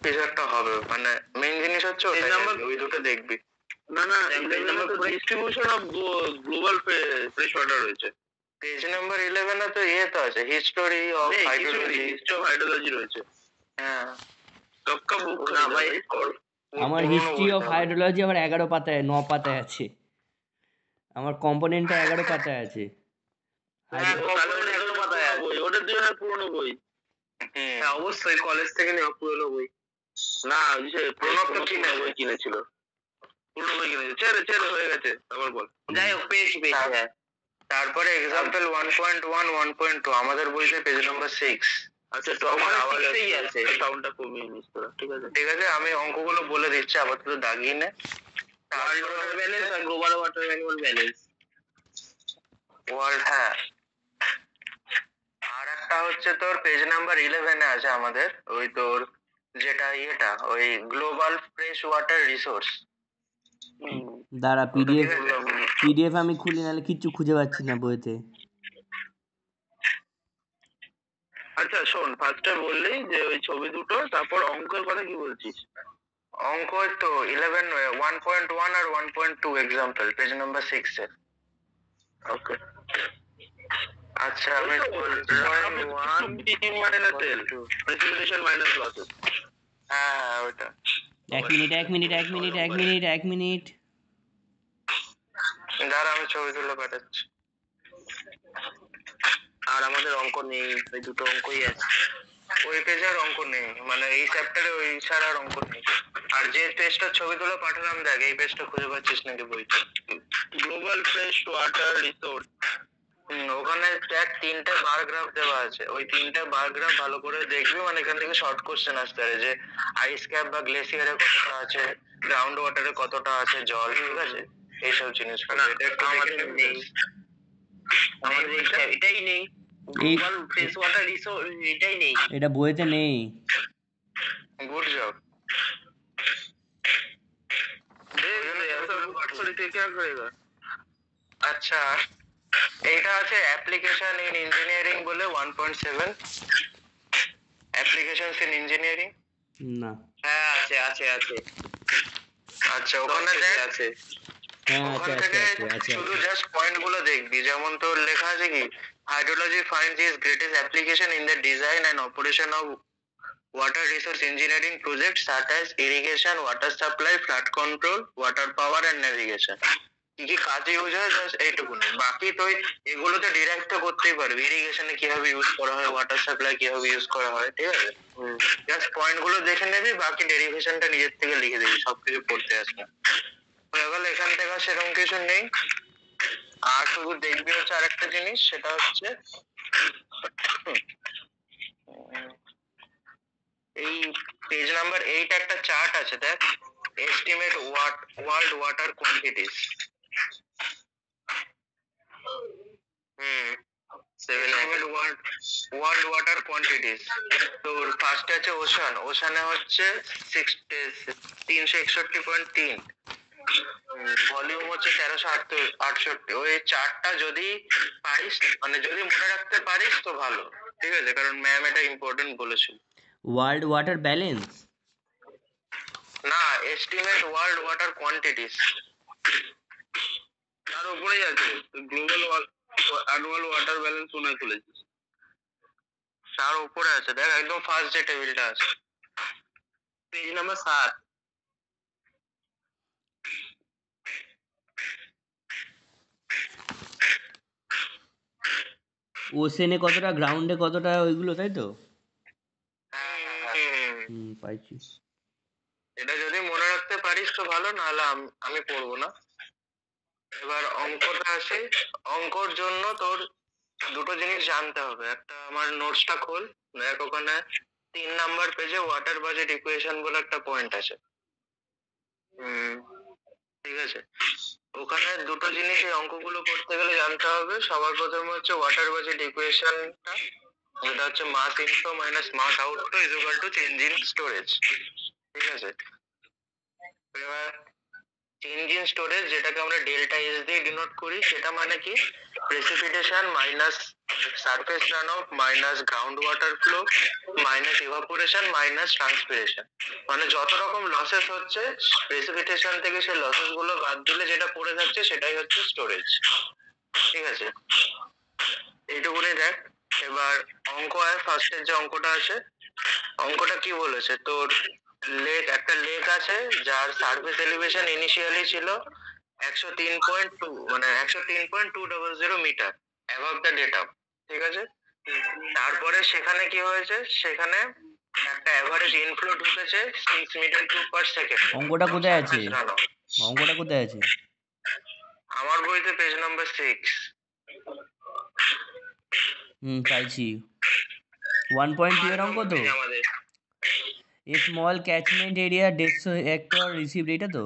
কিছু একটা হবে, মানে মেইন জিনিস হচ্ছে ওই নাম্বার, ওই দুটো দেখবি। না 11 number distribution of global fresh water রয়েছে। পেজ নাম্বার 11 এ তো তো আছে history of hydrology, history of hydrology রয়েছে। হ্যাঁ তক্কা বুক না ভাই, আমার হিস্ট্রি অফ হাইড্রোলজি আবার 11 পাতায় 9 পাতায় আছে। আমার কম্পোনেন্টটা 11 পাতায় আছে। ওটার জন্য পুরনো বই। হ্যাঁ অবশ্যই কলেজ থেকে নেওয়া পুরনো বই। না প্রণব তো বই কিনেছিল, পুরনো বই কিনেছে। ছেড়ে হয়ে গেছে, তারপর বল। যাই হোক পেয়েছি। হ্যাঁ তারপরে এক্সাম্পল 1.1 1.2 আমাদের বইতে পেজ নাম্বার 6। আচ্ছা তো ওখানে 6 আছে, সাউন্ডটা কমিয়ে নিস তোরা। ঠিক আছে আমি অঙ্কগুলো বলে দিচ্ছি, আপাতত দাগিয়ে নে। ওয়ার্ল্ড ওয়াটার ব্যালেন্স আর global water annual balance. World, হ্যাঁ। আর একটা হচ্ছে তোর পেজ নাম্বার 11 এ আছে আমাদের, ওই তোর যেটা ওই গ্লোবাল ফ্রেশ ওয়াটার রিসোর্স। দাঁড়া পিডিএফ আমি খুলি, নাহলে কিচ্ছু খুঁজে পাচ্ছি না বইতে। আচ্ছা শোন, ফার্স্টে বললি যে ওই ছবি দুটো, তারপর অঙ্কের কথা কি বলছিস? অঙ্ক তো 11 1.1 আর 1.2 এক্সাম্পল পেজ নাম্বার 6 এ। ওকে আচ্ছা আমি 1.1 মাইনাস সেল প্রেসিপিটেশন মাইনাস লসেস। হ্যাঁ ওটা। এক মিনিট দাঁড়া আমি ছবি তুলে পাঠাচ্ছি। আর আমাদের অঙ্ক নেই, ওই দুটো অঙ্কই আছে। ওই পেজের অঙ্ক নেই, মানে এই চ্যাপ্টারে ওই ছাড়ার অঙ্ক নেই। আর যে পেজটা ছবি তুলে পাঠালাম দেখ, এই পেজটা খুঁজে পাচ্ছিস নাকি বইতে? Global fresh water resource. ওখানে দেখ 3টে বার গ্রাফ দেওয়া আছে, ওই 3টে বার গ্রাফ ভালো করে দেখবি, মানে এখান থেকে শর্ট কোশ্চেন আসতে পারে যে আইস ক্যাপ বা গ্লেসিয়ারে কতটা আছে, গ্রাউন্ড ওয়াটারে কতটা আছে জল, ঠিক আছে এইসব জিনিস। আমাদের নেই, এটাই নেই, গ্লোবাল ফ্রেশ ওয়াটার রিসোর্স এটাই নেই, এটা বইতে নেই। Good job. আচ্ছা এইটা আছে অ্যাপ্লিকেশন ইন ইঞ্জিনিয়ারিং বলে 1.7। অ্যাপ্লিকেশনস ইন ইঞ্জিনিয়ারিং না। হ্যাঁ আছে। আচ্ছা ওখানে দেখ আছে। হ্যাঁ ওখান থেকে শুধু জাস্ট পয়েন্ট গুলো দেখবি, যেমন তোর লেখা আছে কি hydrology finds its greatest application in the design and operation of water resource engineering projects such as irrigation, water supply, flood control, water power and navigation. কি কি কাজে ইউজ হয় জাস্ট এইটুকুনি, বাকি তো এগুলোতে ডিরেক্ট তো করতেই পারবি। ইরিগেশনে কিভাবে ইউজ করা হয়, ওয়াটার সাপ্লাই কিভাবে ইউজ করা হয়, ঠিক আছে জাস্ট পয়েন্ট গুলো দেখে নিবি, বাকি ডেরিভেশনটা নিজের থেকে লিখে দিবি, সবকিছু পড়তে আসবে। হয়ে গেল, এখান থেকে সেরকম কিছু নেই। আর শুধু দেখবি হচ্ছে আরেকটা জিনিস, সেটা হচ্ছে এই পেজ নাম্বার 8 একটা চার্ট আছে দেখ, estimate world water quantities. World water quantities. তো ফার্স্ট আছে ওশানে হচ্ছে 361.3, ভলিউম হচ্ছে 1368। ওই চার্টটা যদি পারিস, মানে যদি মনে রাখতে পারিস তো ভালো, ঠিক আছে, কারণ ম্যাম এটা ইম্পর্টেন্ট বলেছিল। ওয়ার্ল্ড ওয়াটার ব্যালেন্স না, এস্টিমেট ওয়ার্ল্ড ওয়াটার কোয়ান্টিটিস তার উপরেই আছে। গ্লোবাল অ্যানুয়াল ওয়াটার ব্যালেন্স মনে খুলেছিস, তার উপরে আছে দেখ, একদম ফার্স্ট যে টেবিলটা আছে পেজ নাম্বার 7। ওশেনে কতটা, গ্রাউন্ডে কতটা, ওইগুলো তাই তো? পাইছি। এটা যদি মনে রাখতে পারিস তো ভালো, নাহলে আমি পড়বো না। এবার অঙ্কটা আসে, অঙ্কর জন্য তোর দুটো জিনিস জানতে হবে। একটা আমার নোটসটা খোল দেখ, ওখানে 3 নাম্বার পেজে ওয়াটার বাজেট ইকুয়েশন বলে একটা পয়েন্ট আছে। ঠিক আছে, ওখানে দুটো জিনিস এই অঙ্কগুলো করতে গেলে জানতে হবে। সবার প্রথমে হচ্ছে ওয়াটার বাজেট ইকুয়েশনটা, যেটা হচ্ছে mass inflow minus mass outflow is equal to change in storage. ঠিক আছে, এবার চেঞ্জ ইন স্টোরেজ, যেটাকে আমরা ডেল্টা এস দিয়ে ডিনোট করি, সেটা মানে কি precipitation minus surface run of minus ground water flow minus evaporation minus transpiration. মানে যত রকম লসেস হচ্ছে প্রেসিপিটেশন থেকে সেই লসেস গুলো বাদ দিলে যেটা পড়ে থাকছে সেটাই হচ্ছে স্টোরেজ। ঠিক আছে, এইটুকুনি দেখ। এবার অঙ্ক হয়, ফার্স্টের যে অঙ্কটা আছে, অঙ্কটা কি বলেছে তোর, একটা লেক আছে যার সারফেস এলিভেশন ইনিশিয়ালি ছিল 103.2 মানে 103.200 মিটার অ্যাবভ দ্য ডেটা। ঠিক আছে, তারপরে সেখানে কি হয়েছে, সেখানে একটা অ্যাভারেজ ইনফ্লো ঢুকেছে 6 মিটার কিউব পার সেকেন্ড। অঙ্কটা কোথায় আছে? অঙ্কটা কোথায় আছে? আমার বইতে পেজ নাম্বার 6। পাইছি। 1.2 এর অঙ্ক তো? আমাদের a small catchment area 150 hectare received, এটা তো?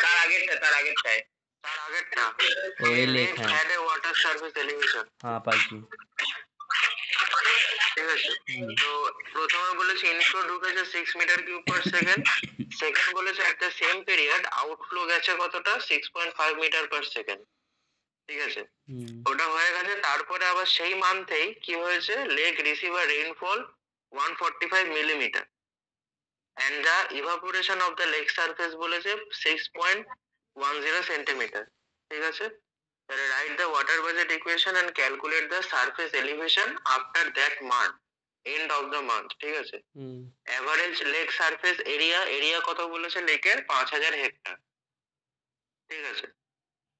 তার আগেরটায় ও এই লেক, হ্যাঁ ওয়াটার সারফেস এলিভেশন। হ্যাঁ পাইছি। ঠিক আছে, তো প্রথমে বলেছে ইনফ্লো ঢুকেছে 6 metre cube per second, second বলেছে at the same period outflow গেছে কতটা 6.5 মিটার পার সেকেন্ড। ঠিক আছে, ওটা হয়ে গেছে। তারপরে আবার সেই মান্থেই কি হয়েছে, lake receive a rainfall 145 millimetre and the evaporation of the lake surface বলেছে 6.10 সেন্টিমিটার। ঠিক আছে, তাহলে write the water budget equation and calculate the surface elevation after that month, end of the month। ঠিক আছে, অ্যাভারেজ লেক সারফেস এরিয়া কত বলেছে লেকের, 5000 hectare. ঠিক আছে,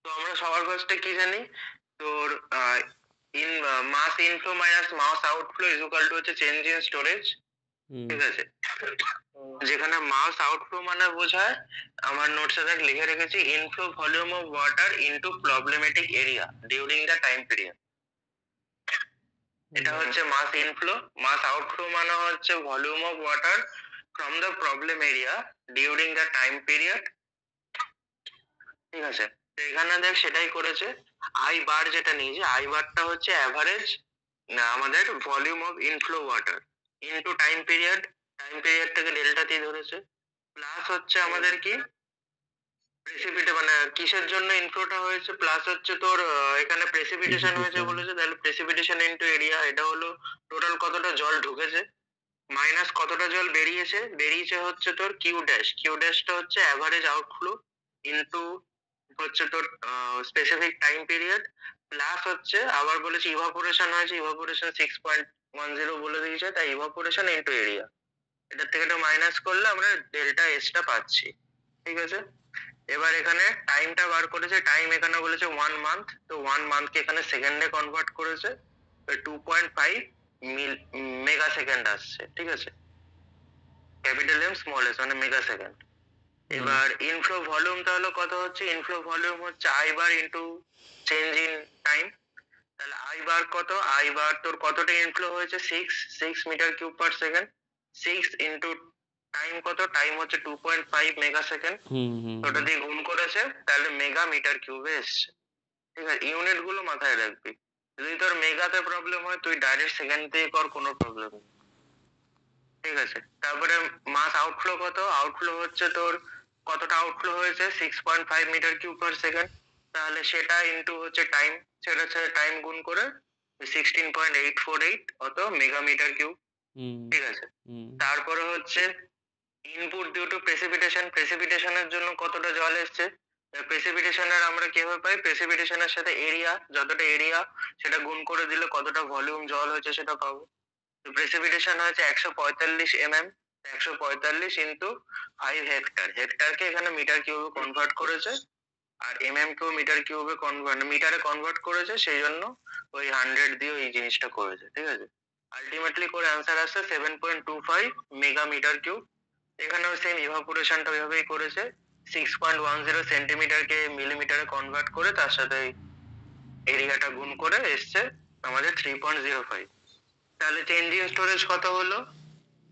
তো আমরা সবার ফার্স্টে কি জানি, তোর in mass inflow minus mass outflow is equal to হচ্ছে চেঞ্জ ইন স্টোরেজ। ঠিক আছে, যেখানে মাস আউটফ্লো মানে বোঝায়, আমার নোটসে দেখ লিখে রেখেছি inflow volume of water into problematic area during the time period. এটা হচ্ছে মাস ইনফ্লো। মাস আউটফ্লো মানে হচ্ছে volume of water from the problem area during the time period. ঠিক আছে, তো এখানে দেখ সেটাই করেছে। আই বার যেটা নিয়েছে, আই বারটা হচ্ছে অ্যাভারেজ আমাদের volume of inflow water into time পিরিয়ডটাকে ডেল্টা দিয়ে ধরেছে, প্লাস হচ্ছে আমাদের কি মানে কিসের জন্য ইনফ্লোটা হয়েছে, প্লাস হচ্ছে তোর এখানে প্রেসিপিটেশন হয়েছে বলেছে, তাহলে প্রেসিপিটেশন ইনটু এরিয়া, এটা হলো টোটাল কতটা জল ঢুকেছে মাইনাস কতটা জল বেরিয়েছে হচ্ছে তোর কিউ ড্যাশটা হচ্ছে অ্যাভারেজ আউটফ্লো ইনটু হচ্ছে তোর স্পেসিফিক টাইম পিরিয়ড, প্লাস হচ্ছে আবার বলেছে ইভাপোরেশন হয়েছে, ইভাপোরেশন 6.10 বলে দিয়েছে, তাই ইভাপোরেশন ইনটু এরিয়া, এটার থেকে এটা মাইনাস করলে আমরা ডেল্টা এস টা পাচ্ছি। ঠিক আছে, এবার এখানে টাইমটা বার করেছে, টাইম এখানে বলেছে 1 মান্থ, তো 1 মান্থকে এখানে সেকেন্ডে কনভার্ট করেছে, 2.5 মেগা সেকেন্ড আসছে। ঠিক আছে, ক্যাপিটাল এম স্মল এস মানে মেগা সেকেন্ড। এবার ইনফ্লো ভলিউমটা হলো কত হচ্ছে, ইনফ্লো ভলিউম হচ্ছে I bar into change in time. তাহলে আই বার কত, আই বার তোর কতটা ইনফ্লো হয়েছে 6 metre cube per second, 6 into time কত, টাইম হচ্ছে 2.5 মেগা সেকেন্ড, ওটা দিয়ে গুণ করেছে, তাহলে মেগা মিটার কিউবে এসছে। ঠিক আছে, ইউনিট গুলো মাথায় রাখবি, যদি তোর মেগাতে প্রবলেম হয় তুই ডাইরেক্ট সেকেন্ড দিয়ে কর, কোনো প্রবলেম নেই। ঠিক আছে, তারপরে মাস আউটফ্লো কত, আউটফ্লো হচ্ছে তোর কতটা আউটফ্লো হয়েছে 6.5 মিটার কিউব পার সেকেন্ড, তাহলে সেটা ইনটু হচ্ছে টাইম, সেটা টাইম গুণ করে 16.848 অত মেগা মিটার কিউব। ঠিক আছে, তারপরে হচ্ছে ইনপুট ডিউ টু প্রেসিপিটেশনের জন্য কতটা জল এসছে, প্রেসিপিটেশনের আমরা কিভাবে পাই, প্রেসিপিটেশনের সাথে এরিয়া, যতটা এরিয়া সেটা গুণ করে দিলে কতটা ভলিউম জল হয়েছে সেটা পাবো। প্রেসিপিটেশন হয়েছে 145 mm, 145 ইনটু 5 হেক্টর, হেক্টরকে এখানে মিটার কিউবে কনভার্ট করেছে, আর কেও মিটারে কনভার্ট করেছে, সেই জন্য ওই 100 দিয়ে ওই জিনিসটা করেছে। ঠিক আছে, আলটিমেটলি করে অ্যান্সার আসছে 7.25 মেগা মিটার কিউব। এখানেও সেম ইভাপোরেশনটা ওইভাবেই করেছে, 6.10 সেন্টিমিটারকে মিলিমিটারে কনভার্ট করে তার সাথে এরিয়াটা গুণ করে এসছে আমাদের 3.05। তাহলে চেঞ্জ ইন স্টোরেজ কত হলো,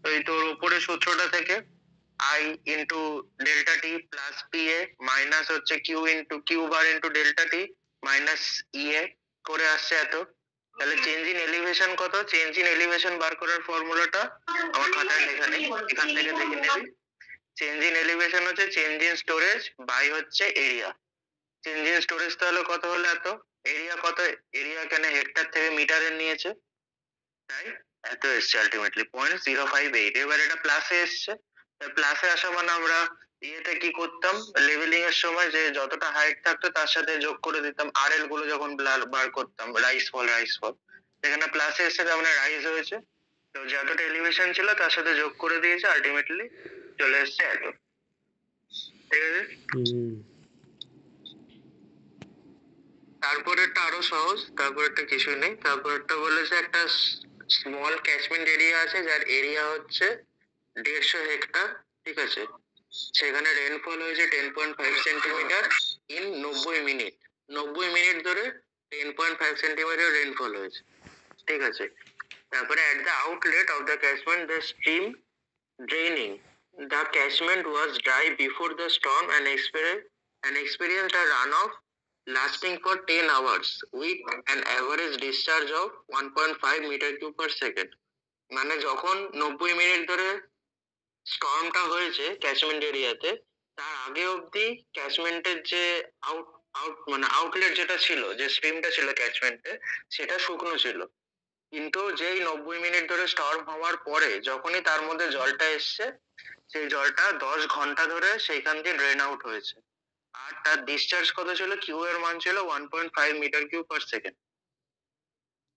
ওই তোর উপরে সূত্রটা থেকে I into delta T plus P A minus হচ্ছে কিউ বার ইন্টু ডেল্টা টি মাইনাস ইএ করে আসছে এত। তাহলে চেঞ্জ ইন এলিভেশন কত, চেঞ্জ ইন এলিভেশন বার করার ফর্মুলাটা আমার খাতায় লেখা নেই, এখান থেকে দেখে নেবি। চেঞ্জ ইন এলিভেশন হচ্ছে চেঞ্জ ইন স্টোরেজ বাই হচ্ছে এরিয়া। চেঞ্জ ইন স্টোরেজ তাহলে কত হলো এত, এরিয়া কত, এরিয়া এখানে হেক্টর থেকে মিটারে নিয়েছে, তাই এত এসছে আলটিমেটলি 0.058। এবার এটা প্লাসে এসছে, প্লাসে আসা মানে আমরা ইয়েতে কি করতাম লেভেলিং এর সময় যে যতটা হাইট থাকতো তার সাথে যোগ করে দিতাম আরএল গুলো যখন বার করতাম রাইস ফল সেখানে প্লাসে এসছে তার মানে রাইজ হয়েছে, তো যতটা এলিভেশন ছিল তার সাথে যোগ করে দিয়েছে আলটিমেটলি চলে এসছে এত, ঠিক আছে। তারপরেরটা আরো সহজ, তারপরেরটা কিছুই নেই, তারপরেরটা বলেছে একটা স্মল ক্যাচমেন্ট এরিয়া আছে যার এরিয়া হচ্ছে 150 হেক্টর, ঠিক আছে, সেখানে রেনফল হয়েছে 10.5 সেন্টিমিটার ইন 90 মিনিট, 90 মিনিট ধরে 10.5 সেন্টিমিটার রেনফল হয়েছে, ঠিক আছে। তারপরে at the outlet of the catchment the stream draining the catchment was dry before the storm and experienced a runoff lasting for 10 hours with an average discharge of 1.5 meter cube per second। মানে যখন 90 minute ধরে স্টর্মটা হয়েছে catchment এরিয়াতে, তার আগে অবধি ক্যাচমেন্টের যে মানে আউটলেট যেটা ছিল, যে স্ট্রিমটা ছিল ক্যাচমেন্টে, সেটা শুকনো ছিল, কিন্তু যেই 90 মিনিট ধরে স্টর্ম হওয়ার পরে যখনই তার মধ্যে জলটা এসছে, সেই জলটা 10 ঘন্টা ধরে সেইখান দিয়ে ড্রেন আউট হয়েছে, আর তার ডিসচার্জ কত ছিল, কিউ এর মান ছিল 1.5 metre cube per second.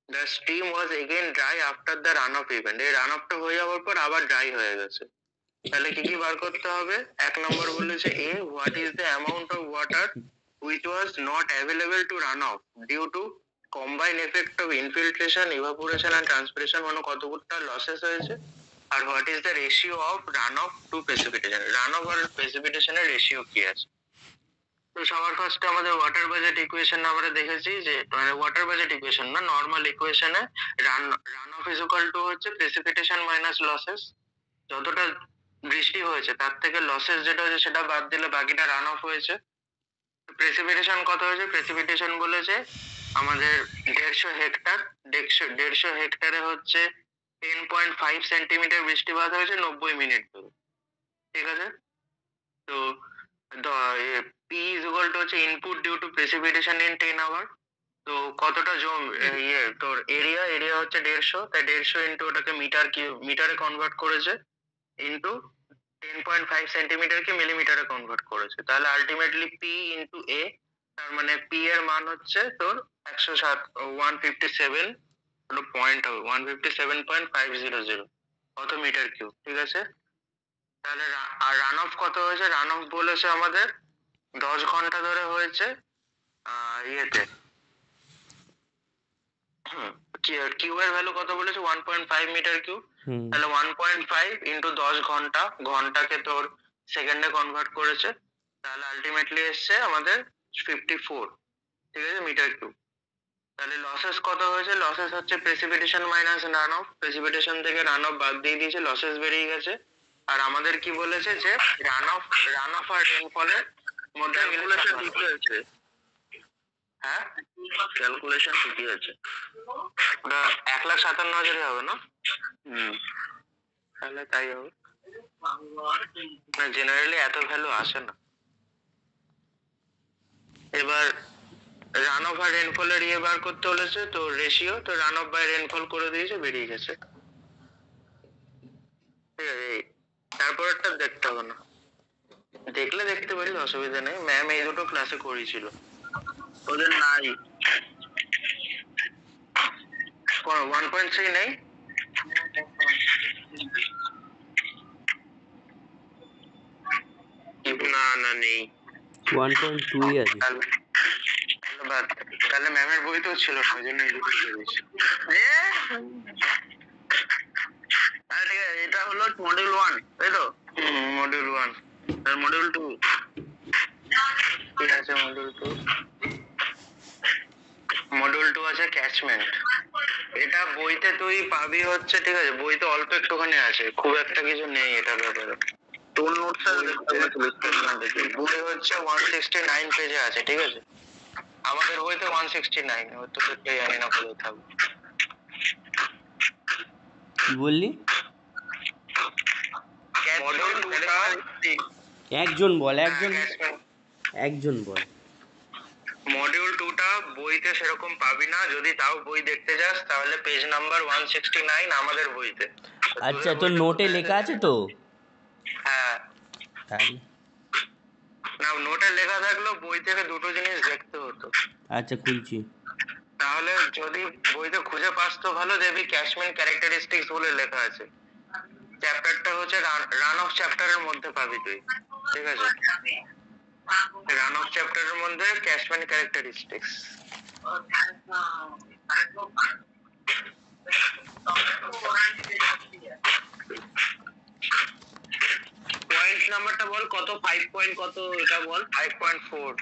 The stream was again dry after the runoff event, এই রান অফটা হয়ে যাওয়ার পর আবার ড্রাই হয়ে গেছে। তাহলে কি কি বার করতে হবে, এক নম্বর বলেছে a what is the amount of water which was not available to run off due to combined effect of infiltration, evaporation and transpiration, মানে কতটা লসেস হয়েছে, আর what is the ratio of run off to precipitation, run off আর প্রেসিপিটেশনের ratio কি আছে। তো সবার ফার্স্টে আমাদের ওয়াটার বাজেট ইকুয়েশন আমরা দেখেছি যে মানে ওয়াটার বাজেট ইকুয়েশন না, নর্মাল ইকুয়েশনে run of is equal to হচ্ছে প্রেসিপিটেশন মাইনাস লসেস, যতটা বৃষ্টি হয়েছে তার থেকে লসেস যেটা হয়েছে সেটা বাদ দিলে বাকিটা রান অফ হয়েছে। প্রেসিপিটেশন কত হয়েছে, প্রেসিপিটেশন বলেছে আমাদের 150 হেক্টর, 150 হেক্টরে হচ্ছে 10.5 সেন্টিমিটার বৃষ্টিপাত হয়েছে 90 মিনিট ধরে, ঠিক আছে। তো পি ইজ ইকুয়াল টু হচ্ছে input due to precipitation in 10 hour, তো কতটা তোর এরিয়া হচ্ছে 150, তাই 150 ইন্টু ওটাকে মিটারে কনভার্ট করেছে ইন্টু 10.5 সেন্টিমিটারকে মিলিমিটারে কনভার্ট করেছে, তাহলে আলটিমেটলি পি ইন্টু এ, তার মানে পি এর মান হচ্ছে তোর 157 পয়েন্ট হবে 157.500 কত মিটার কিউব, ঠিক আছে। তাহলে আর রান অফ কত হয়েছে, রান অফ বলেছে আমাদের 10 ঘন্টা ধরে হয়েছে ইয়েতে, কিউ এর ভ্যালু কত বলেছে 1.5 মিটার কিউব, তাহলে 1.5 ইন্টু 10 ঘন্টা, ঘন্টাকে তোর সেকেন্ডে কনভার্ট করেছে, তাহলে আলটিমেটলি এসছে আমাদের 54, ঠিক আছে, মিটার কিউব। তাহলে লসেস কত হয়েছে, লসেস হচ্ছে precipitation minus run of, precipitation থেকে রান অফ বাদ দিয়ে দিয়েছে, লসেস বেরিয়ে গেছে। আর আমাদের কি বলেছে যে রান অফ আর রেনফলের মধ্যে ক্যালকুলেশন দিতে হয়েছে, হ্যাঁ ক্যালকুলেশন ঠিকই আছে, ওটা 1,57,000 হবে না, তাহলে তাই হবে না, জেনারেলি এত ভ্যালু আসে না। এবার রান অফ আর রেনফলের ইয়ে বার করতে বলেছে, তো রেশিও, তো রান অফ বাই রেনফল করে দিয়েছে, বেরিয়ে গেছে, ঠিক আছে। তারপরেরটা দেখতে হবে না, দেখলে দেখতে পারিস, অসুবিধা নেই, ম্যাম এই দুটো ক্লাসে করিয়েছিল, ওদের নাই 1.3 নেই, না নেই 1.2 আছে, তাহলে ম্যামের বই তো ছিল না, ওই জন্য এই দুটো করিয়েছি। হ্যাঁ ঠিক আছে, এটা হলো মডিউল 1, তাই তো, মডিউল 1, আর মডিউল 2, ঠিক আছে, মডিউল 2 আছে ক্যাচমেন্ট, এটা বইতে তুই পাবি হচ্ছে, ঠিক আছে, বইতে অল্প একটুখানি আছে, খুব একটা কিছু নেই এটার ব্যাপারে, তোর নোটস বই হচ্ছে 169 পেজে আছে, ঠিক আছে, আমাদের বইতে 169, তোদের জানি না বলে থাকবে। কি বললি, মডিউল 2টা একজন বল মডিউল 2টা বইতে সেরকম পাবি না, যদি তাও বই দেখতে যাস তাহলে পেজ নাম্বার 169 আমাদের বইতে। আচ্ছা, তোর নোটে লেখা আছে তো? হ্যাঁ, তাহলে না নোটে লেখা থাকলেও বই থেকে দুটো জিনিস দেখতে হতো। আচ্ছা, খুলছি। তাহলে যদি বইতে খুঁজে পাস তো ভালো, দেখবি ক্যাশম্যান ক্যারেক্টারিস্টিক্স বলে লেখা আছে। চ্যাপ্টারটা হচ্ছে রান অফ চ্যাপ্টারের মধ্যে পাবি তুই, ঠিক আছে? রান অফ চ্যাপ্টারের মধ্যে ক্যাশম্যান ক্যারেক্টারিস্টিক্স। পয়েন্ট নাম্বারটা বল কত? 5 পয়েন্ট কত এটা বল। 5.4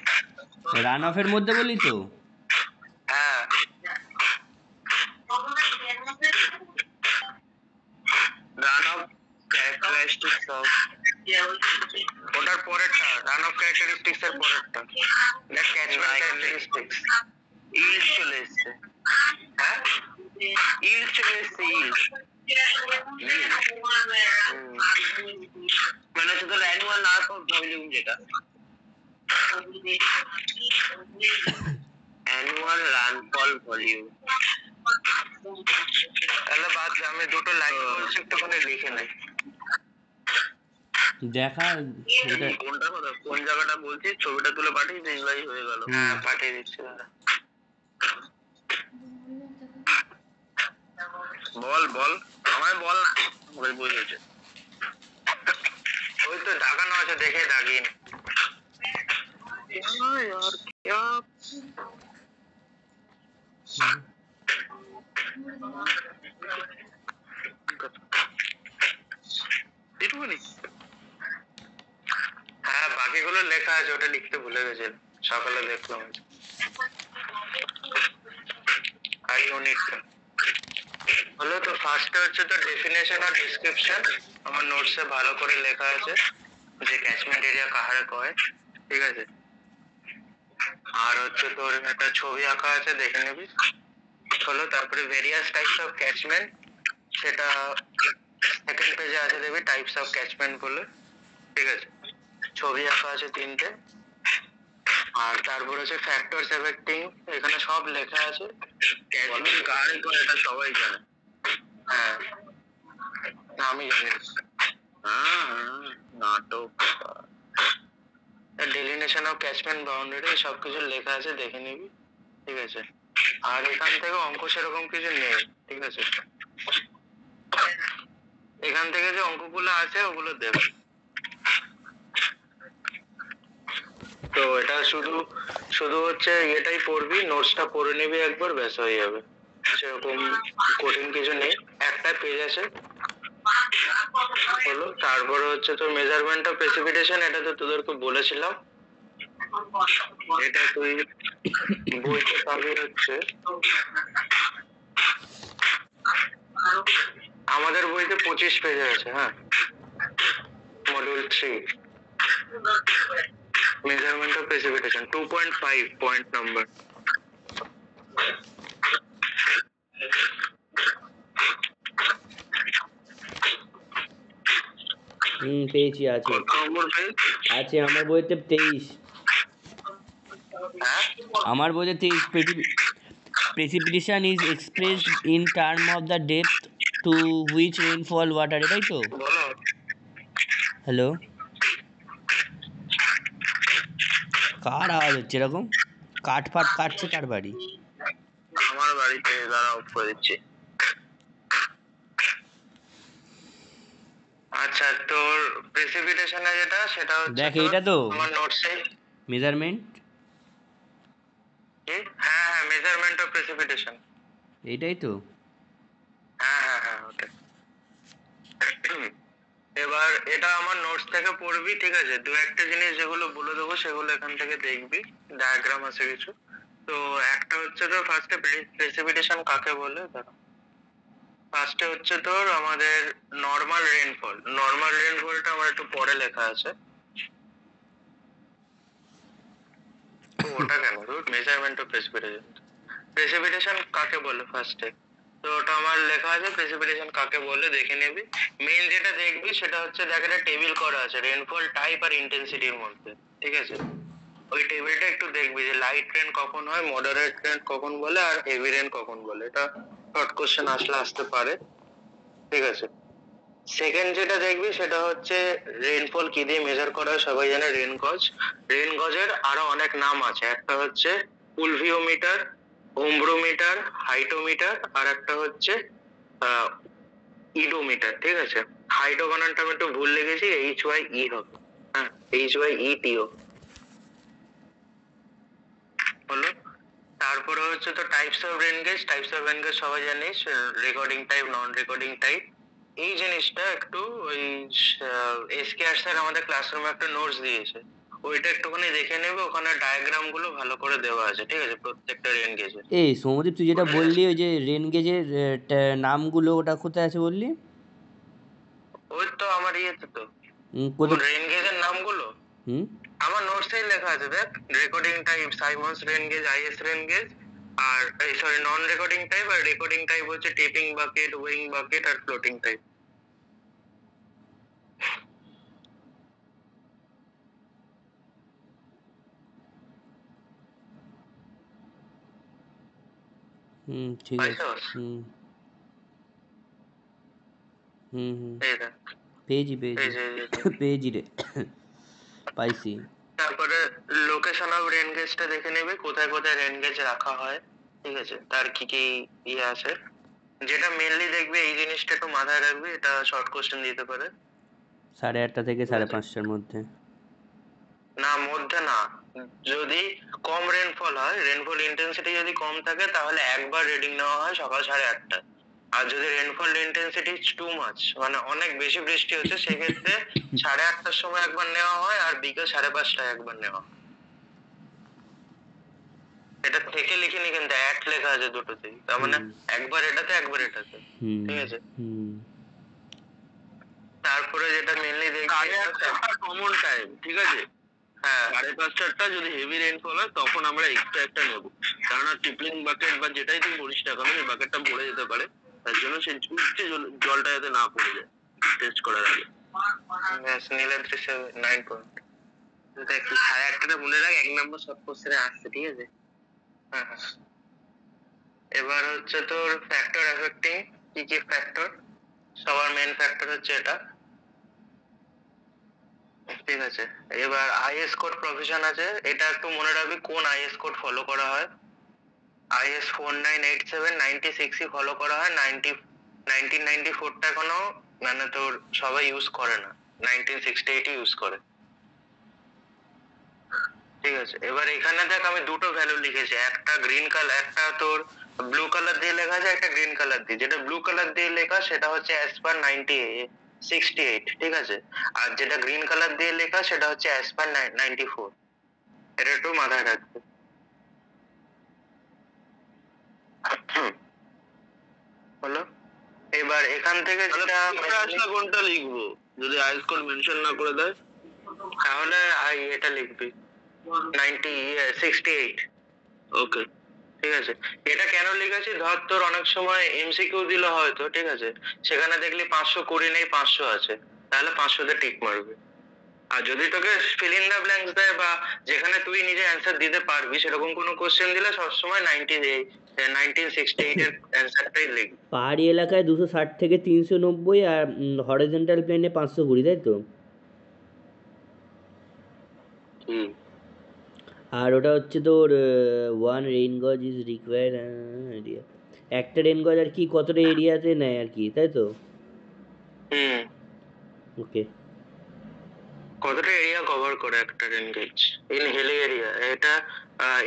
রান অফের মধ্যে বলি তো? হ্যাঁ, রান অফ ক্যারেক্টারিস্টিক্স অফ, ওটার পরেরটা রান অফ ক্যারেক্টারিস্টিক্স এর পরেরটা দেখ, ক্যাশম্যান ক্যারেক্টারিস্টিক্স। ইল্ড চলে এসছে। হ্যাঁ, ইল্ড চলে এসছে। মানে হচ্ছে তোর অ্যানুয়াল লার্প অফ ভলিউম, যেটা অ্যানুয়াল রানফল ভলিউম। তাহলে বাদ, আমি দুটো লাইন বলছি, একটুখানি লিখে নে। দেখা এটা কোনটা কথা, কোন জায়গাটা বলছিস? ছবিটা তুলে পাঠিয়ে দিস, ভাই হয়ে গেল। হ্যাঁ, পাঠিয়ে দিচ্ছি। বল বল, আমায় বল না, ওই বুঝেছে। ওই তো দাগানো আছে, দেখে দাগিন। यार क्या হ্যাঁ, বাকিগুলো লেখা আছে, ওটা লিখতে ভুলে গেছে, সকালে দেখলাম। আর ইউনিটটা হলো তো ফার্স্টে হচ্ছে তো ডেফিনেশন আর ডেসক্রিপশন, আমার নোটসে ভালো করে লেখা আছে যে ক্যাচমেন্ট এরিয়া কাহারে কয়, ঠিক আছে? আর হচ্ছে তোর একটা ছবি আঁকা আছে, দেখে নিবি। হলো তারপরে ভেরিয়াস টাইপস অফ ক্যাচমেন্ট, সেটা সেকেন্ড পেজে আছে, দেখবি টাইপস অফ ক্যাচমেন্ট বলে, ঠিক আছে? ছবি আঁকা আছে 3টে। আর তারপর হচ্ছে ফ্যাক্টরস এফেক্টিং, এখানে সব লেখা আছে। ক্যাচমেন্ট কাহারে কয় এটা সবাই জানে। হ্যাঁ, আমি জানি। নাটক, ডেলিনেশন অফ ক্যাচমেন্ট বাউন্ডারি, সবকিছু লেখা আছে, দেখে নিবি, ঠিক আছে? আর এখান থেকে অঙ্ক সেরকম কিছু নেই, ঠিক আছে? এখান থেকে যে অঙ্কগুলো আছে ওগুলো দেবে। তো এটা শুধু শুধু হচ্ছে এটাই পড়বি, নোটসটা পড়ে নিবি একবার, ব্যাস হয়ে যাবে। সেরকম কঠিন কিছু নেই, একটা পেজ আছে। হলো তারপরে হচ্ছে তোর মেজারমেন্ট অফ প্রেসিপিটেশন, এটা তো তোদেরকে বলেছিলাম। এটা তুই বইতে পাবি হচ্ছে, আমাদের বইতে 25 পেজে আছে। হ্যাঁ, module 3 measurement of precipitation 2.5 point number. পেয়েছি, আছে আছে আমার বইতে 23। হ্যাঁ, আমার বইতে 23। precipitation is expressed in term of the depth to which rainfall water, এটাই তো? বলো। হ্যালো, কার আওয়াজ হচ্ছে এরকম? কাঠ ফাট কাটছে কার বাড়ি? আমার বাড়িতে, দাঁড়া অফ করে দিচ্ছি। আচ্ছা, তোর প্রেসিপিটেশনে যেটা, সেটা হচ্ছে দেখ, এইটা তো আমার নোটসে মেজারমেন্ট। হ্যাঁ হ্যাঁ, মেজারমেন্ট অফ প্রেসিপিটেশন, এইটাই তো? হ্যাঁ হ্যাঁ হ্যাঁ, ওটা। এবার এটা আমার নোটস থেকে পড়বি, ঠিক আছে? দু একটা জিনিস যেগুলো বলে দেবো সেগুলো এখান থেকে দেখবি, ডায়াগ্রাম আছে কিছু। তো একটা হচ্ছে তোর ফার্স্টে প্রেসিপিটেশন কাকে বলে, দেখো। ফার্স্টে হচ্ছে তোর আমাদের নর্মাল রেইনফল। নর্মাল রেইনফলটা আমার একটু পরে লেখা আছে। তো ওটা কেন? মেজারমেন্ট অফ প্রেসিপিটেশন, প্রেসিপিটেশন কাকে বলে ফার্স্টে? তো ওটা আমার লেখা আছে প্রেসিপিটেশন কাকে বলে দেখে নিবি। মেইন যেটা দেখবি সেটা হচ্ছে দেখ একটা টেবিল করা আছে রেনফল টাইপ আর ইন্টেন্সিটির মধ্যে, ঠিক আছে? ওই টেবিলটা একটু দেখবি যে লাইট রেন কখন হয়, মডারেট রেন কখন বলে, আর হেভি রেন কখন বলে। এটা শর্ট কোশ্চেন আসতে পারে, ঠিক আছে? সেকেন্ড যেটা দেখবি সেটা হচ্ছে রেনফল কি দিয়ে মেজার করা হয়, সবাই জানে রেন গজ। রেন গজের আরো অনেক নাম আছে, একটা হচ্ছে পুলভিওমিটার, ওম্ব্রোমিটার, হাইটোমিটার, আর একটা হচ্ছে ইডোমিটার, ঠিক আছে? হাইটো বানানটা আমি একটু ভুল লিখেছি, HYE হবে, হ্যাঁ, HYETO হলো। তারপরে হচ্ছে তো types of rain gauge. Types of rain gauge সবাই জানিস, recording type, non recording type. এই জিনিসটা একটু ওই SKR স্যার আমাদের ক্লাসরুমে একটা নোটস দিয়েছে, ওইটা একটুখানি দেখে নেবে, ওখানে ডায়াগ্রাম গুলো ভালো করে দেওয়া আছে, ঠিক আছে, প্রত্যেকটা রেন গেজের। এই সৌম্যদীপ, তুই যেটা বললি ওই যে রেন গেজের নামগুলো, ওটা কোথায় আছে বললি? ওই তো আমার ইয়েতে তো কোথায়? রেন গেজের নামগুলো হুম। আমার নোটসেই লেখা আছে, দেখ। Recording type Symons rain gauge, IS rain gauge, আর সরি নন রেকর্ডিং টাইপ, আর রেকর্ডিং টাইপ হচ্ছে টিপিং বাকেট, উইং বাকেট, আর ফ্লোটিং টাইপ। হুম, ঠিক আছে। পাইছস? হুম হুম হুম এই দেখ, পেয়েছি এই পেয়েছি যে এই যে। পেয়েছি রে, পাইছি। তারপরে লোকেশন অফ রেন গেজটা দেখে নেবে, কোথায় কোথায় রেন গেজ রাখা হয়, ঠিক আছে, তার কি কি ইয়ে আছে। যেটা মেনলি দেখবে এই জিনিসটা একটু মাথায় রাখবি, এটা শর্ট কোশ্চেন দিতে পারে। 8:30 থেকে 5:30টার মধ্যে। না, মধ্যে না। যদি কম রেনফল হয়, রেনফল ইন্টেন্সিটি যদি কম থাকে, তাহলে একবার রিডিং নেওয়া হয় সকাল 8:30টায়। আর যদি রেনফল ইন্টেন্সিটি টু মাচ, মানে অনেক বেশি বৃষ্টি হচ্ছে, সেক্ষেত্রে 8:30টার সময় একবার নেওয়া হয়, আর বিকেল 5:30টায় একবার নেওয়া হয়। এটা থেকে লিখিনি, কিন্তু লেখা আছে দুটোতেই, তার মানে একবার এটাতে একবার এটাতে, হুম ঠিক আছে? হুম তারপরে যেটা মেনলি দেখবি কমন টাইম, ঠিক আছে? হ্যাঁ, 5:30টা যদি হেভি রেইনফল হয় তখন আমরা এক্সট্রা একটা নেবো, কেননা টিপলিং বাকেট বা যেটাই তুই বলিস না কেন, সেই বাকেটটা ভরে যেতে পারে, তার জন্য সেই উঠছে জলটা যাতে না পড়ে যায় টেস্ট করার আগে। ব্যাস, নিলে 9 পয়েন্ট। দেখ 8:30টা মনে রাখ, 1 নম্বর শর্ট কোশ্চেনে আসছে, ঠিক আছে? হ্যাঁ হ্যাঁ। এবার হচ্ছে তোর ফ্যাক্টর এফেক্টিং, কি কি ফ্যাক্টর। সবার মেন ফ্যাক্টর হচ্ছে এটা, ঠিক আছে? এবার IS কোড প্রভিশন আছে, এটা একটু মনে রাখবি কোন IS কোড ফলো করা হয়। IS 4987-96 ফলো করা হয়, 1994টা এখনো মানে তোর সবাই ইউজ করে না, 1968 ইউজ করে, ঠিক আছে? এবার এখানে দেখ আমি দুটো ভ্যালু লিখেছি, একটা গ্রিন কালার, একটা তোর ব্লু কালার দিয়ে লেখা আছে, একটা গ্রিন কালার দিয়ে। যেটা ব্লু কালার দিয়ে লেখা সেটা হচ্ছে অ্যাজ পার 68, ঠিক আছে? আর যেটা গ্রিন কালার দিয়ে লেখা সেটা হচ্ছে অ্যাজ পার 94। এটা একটু মাথায় রাখবে। হলো। এবার এখান থেকে যেটা কোনটা লিখবো, যদি আইস কোড মেনশন না করে দেয়, তাহলে এটা লিখবি 68। ওকে, ঠিক আছে? এটা কেন লিখেছি, ধর তোর অনেক সময় MCQ দিল হয়তো, ঠিক আছে, সেখানে দেখলি 520 নেই, 500 আছে, তাহলে 500তে টিক মারবি। আর যদি তোকে ফিল ইন দা ব্ল্যাঙ্কস দেয়, বা যেখানে তুই নিজে অ্যান্সার দিতে পারবি সেরকম কোনো কোশ্চেন দিলে সবসময় 1968 এর অ্যান্সারটাই লিখবি। পাহাড়ি এলাকায় 260 থেকে 390, আর হরিজন্টাল প্লেনে 520, তাই তো? হুম। আর ওটা হচ্ছে তোর ওয়ান রেইন গজ ইজ রিকোয়ার্ড এরিয়া, একটা রেইন গজ আর কি কতটা এরিয়াতে নেয় আর কি, তাই তো? হুম, ওকে। কতটা এরিয়া কভার করে একটা rain gauge in hilly area, এটা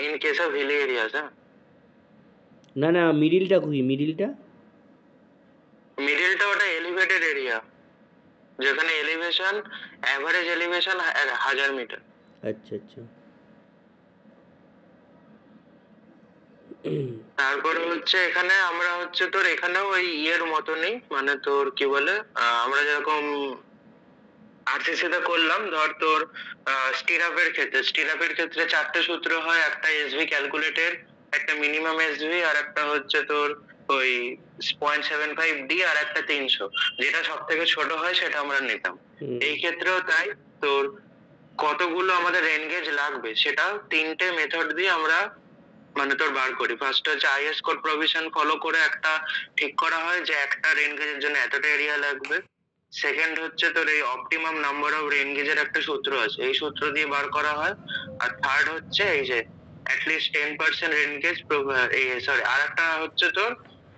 in case of hilly areas. হ্যাঁ, না না, মিডিলটা কি, মিডিলটা? মিডিলটা ওটা এলিভেটেড এরিয়া, যেখানে এলিভেশন, অ্যাভারেজ এলিভেশন 1000 মিটার। আচ্ছা আচ্ছা। তারপরে হচ্ছে এখানে আমরা হচ্ছে তোর এখানেও ওই ইয়ের মতনই, মানে তোর কি বলে, আমরা যেরকম RCC তে করলাম, ধর তোর স্টিরাপের ক্ষেত্রে 4টে সূত্র হয়, একটা এসভি ক্যালকুলেটেড, একটা মিনিমাম এসভি, আর একটা হচ্ছে তোর ওই 0.75D আর একটা 300, যেটা সব থেকে ছোট হয় সেটা আমরা নিতাম। এই ক্ষেত্রেও তাই, তোর কতগুলো আমাদের রেন গেজ লাগবে সেটা তিনটে মেথড দিয়ে আমরা মানে তোর বার করি। ফার্স্ট হচ্ছে আইএস কোড প্রভিশন ফলো করে একটা ঠিক করা হয় যে একটা রেন গেজের জন্য এতটা এরিয়া লাগবে। সেকেন্ড হচ্ছে তোর এই অপটিমাম নাম্বার অফ রেন গেজের একটা সূত্র আছে, এই সূত্র দিয়ে বার করা হয়। আর থার্ড হচ্ছে এই যে অ্যাটলিস্ট 10% রেন গেজ, এই সরি আর একটা হচ্ছে তোর,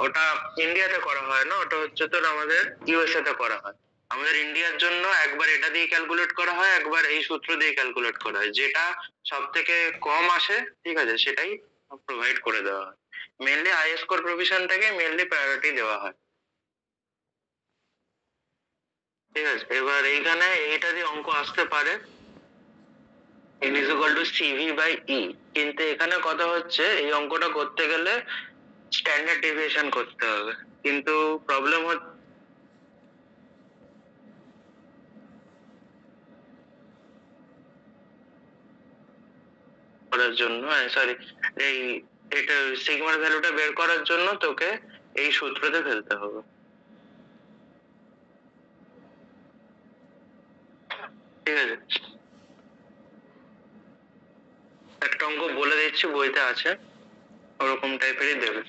ওটা ইন্ডিয়াতে করা হয় না, ওটা হচ্ছে তোর আমাদের ইউএসএ তে করা হয়। আমাদের ইন্ডিয়ার জন্য একবার এটা দিয়ে ক্যালকুলেট করা হয়, একবার এই সূত্র দিয়ে ক্যালকুলেট করা হয়। যেটা সব থেকে কম আসে, ঠিক আছে, সেটাই প্রোভাইড করে দেওয়া হয়। মেনলি আইএস কোর প্রভিশনটাকে মেনলি প্রায়োরিটি দেওয়া হয়, ঠিক আছে। এবার এইখানে এইটা দিয়ে অঙ্ক আসতে পারে n is equal to cv by e, কিন্তু এখানে কথা হচ্ছে এই অঙ্কটা করতে গেলে স্ট্যান্ডার্ড ডেভিয়েশন করতে হবে, কিন্তু প্রবলেম হচ্ছে করার জন্য, সরি, এই এটা সিগমার ভ্যালুটা বের করার জন্য তোকে এই সূত্রতে ফেলতে হবে, ঠিক আছে। একটা অঙ্ক বলে দিচ্ছি, বইতে আছে, ওরকম টাইপেরই দেবে।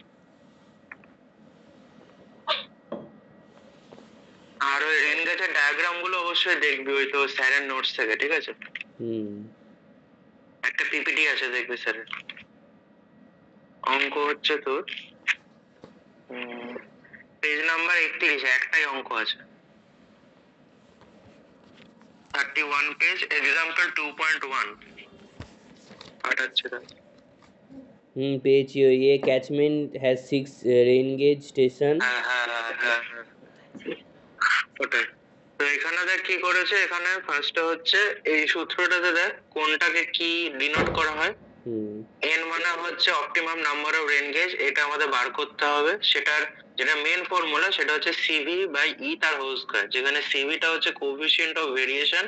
আর ওই রেন গেজের ডায়াগ্রাম গুলো অবশ্যই দেখবি ওই তো স্যারের নোটস থেকে, ঠিক আছে। একটা পিপিটি আছে দেখবি স্যারের। অঙ্ক হচ্ছে তোর পেজ নাম্বার 31, একটাই অঙ্ক আছে, 31 পেজ, এক্সাম্পল 2.1 পাঠাচ্ছে না। পেয়েছি। ওই catchment has 6 rain gauge station. হ্যাঁ হ্যাঁ হ্যাঁ হ্যাঁ, ওটাই। তো এখানে দেখ কি করেছে, এখানে ফার্স্টে হচ্ছে এই সূত্রটাতে দেখ কোনটাকে কি ডিনোট করা হয়। এন মানে হচ্ছে optimum number of rain gauge, এটা আমাদের বার করতে হবে। সেটার যেটা মেন ফর্মুলা সেটা হচ্ছে সিভি বাই ই তার হোল স্কয়ার, যেখানে সিভিটা হচ্ছে কোএফিসিয়েন্ট অফ ভেরিয়েশন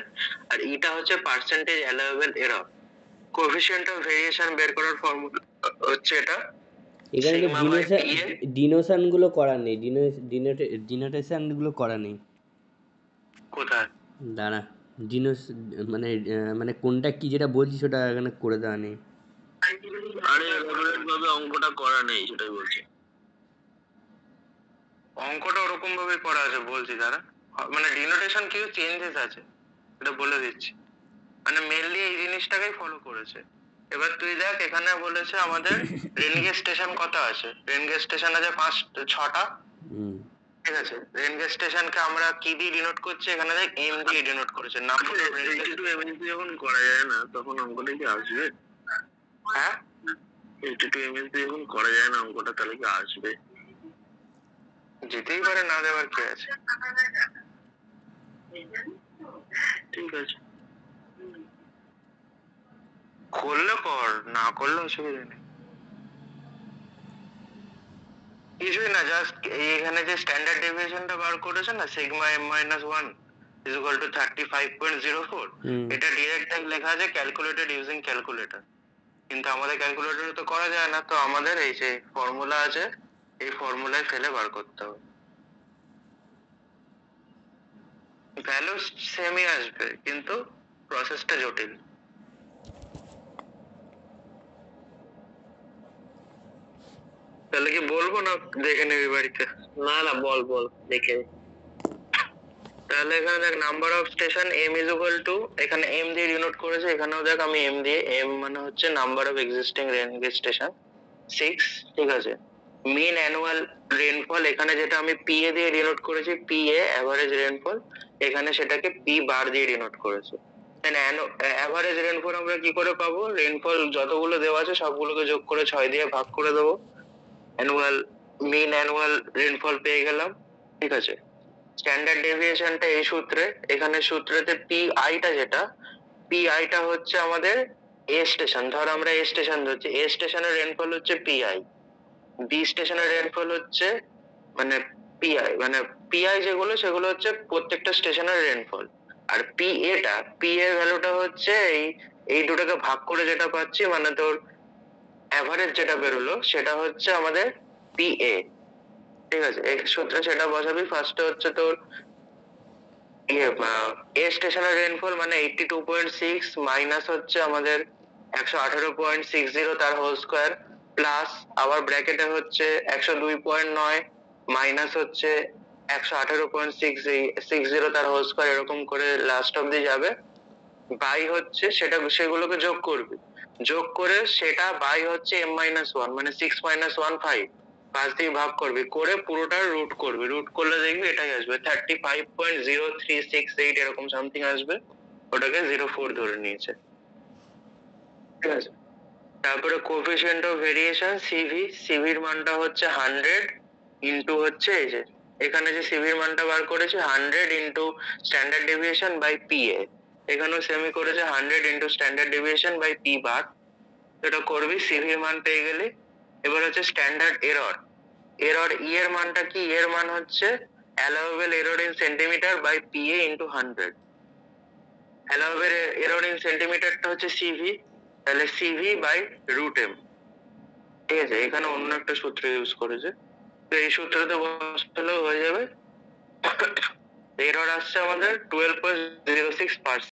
আর ইটা হচ্ছে percentage allowable error. Coefficient of variation বের করার ফর্মুলা হচ্ছে এটা। এখানে তো ডিনোশন গুলো করা নেই, ডিনোটেশন গুলো করা নেই। কোথায়? দাঁড়া, মানে মানে কোনটা কি যেটা বলছি সেটা এখানে করে দেওয়া নেই। আরে রেগুলার ভাবে অঙ্কটা করা নেই, সেটাই বলছি। অঙ্কটা ওরকম ভাবে করা আছে বলছি, দাঁড়া, মানে ডিনোটেশন কিছু চেঞ্জেস আছে, এটা বলে দিচ্ছি। মানে মেনলি এই জিনিসটাকেই ফলো করেছে। এবার তুই দেখ এখানে বলেছে আমাদের রেনগেজ স্টেশন কত আছে, রেনগেজ স্টেশন আছে 6টা, ঠিক আছে। রেনগেজ স্টেশনকে আমরা কি দিয়ে ডিনোট করছি, এখানে দেখ এম দিয়ে ডিনোট করেছে। Number of rain gauge two MSD যখন করা যায় না তখন অঙ্কটা কি আসবে? হ্যাঁ, 82 এমএসডি যখন করা যায় না অঙ্কটা, তাহলে কি আসবে? যেতেই পারে, না দেওয়ার কি আছে, ঠিক আছে। করলে কর, না করলে অসুবিধা নেই, কিছুই না। জাস্ট এখানে যে স্ট্যান্ডার্ড ডেভিয়েশনটা বার করেছে না, sigma m minus 1 is equal to 35.04, এটা ডিরেক্ট লেখা আছে ক্যালকুলেটেড ইউজিং ক্যালকুলেটর, কিন্তু আমাদের ক্যালকুলেটরে তো করা যায় না, তো আমাদের এই যে ফর্মুলা আছে এই ফর্মুলায় ফেলে বার করতে হবে। ভ্যালু সেমই আসবে কিন্তু প্রসেসটা জটিল। তাহলে কি বলবো না দেখে নিবি বাড়িতে? না না, বল বল, দেখে। তাহলে এখানে দেখ number of station m is equal to, এখানে m দিয়ে ডিনোট করেছে, এখানেও দেখ আমি m দিয়ে, m মানে হচ্ছে number of existing rain gauge station 6, ঠিক আছে। মিন অ্যানুয়াল রেনফল, এখানে যেটা আমি PA দিয়ে ডিনোট করেছি, PA অ্যাভারেজ রেনফল, এখানে সেটাকে P বার দিয়ে ডিনোট করেছে। অ্যাভারেজ রেনফল আমরা কি করে পাবো, রেনফল যতগুলো দেওয়া আছে সবগুলোকে যোগ করে 6 দিয়ে ভাগ করে দেবো, অ্যানুয়াল মিন অ্যানুয়াল রেনফল পেয়ে গেলাম, ঠিক আছে। স্ট্যান্ডার্ড ডেভিয়েশনটা এই সূত্রে, এখানে সূত্রেতে পিআইটা যেটা, পিআইটা হচ্ছে আমাদের এ স্টেশন, ধর আমরা এ স্টেশন ধরছি, এ স্টেশনের রেনফল হচ্ছে পিআই, বি স্টেশনের রেনফল হচ্ছে মানে পিআই, মানে পিআই যেগুলো সেগুলো হচ্ছে প্রত্যেকটা স্টেশনের রেনফল। আর পিএ ভ্যালুটা হচ্ছে এই দুটোকে ভাগ করে যেটা পাচ্ছি, মানে তোর অ্যাভারেজ যেটা বেরোলো সেটা হচ্ছে আমাদের পিএ, ঠিক আছে, এক্স সূত্রে সেটা বসাবি। ফার্স্টে হচ্ছে তোর এ স্টেশনের রেনফল মানে 82.6 মাইনাস হচ্ছে আমাদের 118.60 তার হোল স্কোয়ার, প্লাস আবার ব্র্যাকেটে হচ্ছে 102.9 মাইনাস হচ্ছে 118.60 তার হোল স্কোয়ার, এরকম করে লাস্ট অব্দি যাবে। বাই হচ্ছে সেগুলোকে যোগ করবি, যোগ করে সেটা বাই হচ্ছে m-1 মানে 6 - 1 5 দিয়ে ভাগ করবি, করে পুরোটা রুট করবি, রুট করলে দেখবি এটাই আসবে 35.0368 এরকম সামথিং আসবে, ওটাকে 04 ধরে নিয়েছে। ঠিক আছে, তারপরে কোএফিসিয়েন্ট অফ ভেরিয়েশন সিভির মানটা হচ্ছে 100 ইনটু হচ্ছে এই যে এখানে যে সিভির মানটা বার করেছে 100 into standard deviation by PA, এখানেও সেমি করেছে 100 into standard deviation by P bar. এটা করবি, সিভির মান পেয়ে গেলি। এবার হচ্ছে স্ট্যান্ডার্ড এরর, ই এর মানটা কি, এর মান হচ্ছে allowable error in centimeter by PA into 100। allowable error in centimeter টা হচ্ছে সিভি, তাহলে সিভি বাই রুট এম। ঠিক আছে, এখানে অন্য একটা সূত্র ইউজ করেছে, তো এই সূত্রতে বসালেও হয়ে যাবে। এরর আসছে আমাদের 12.06%।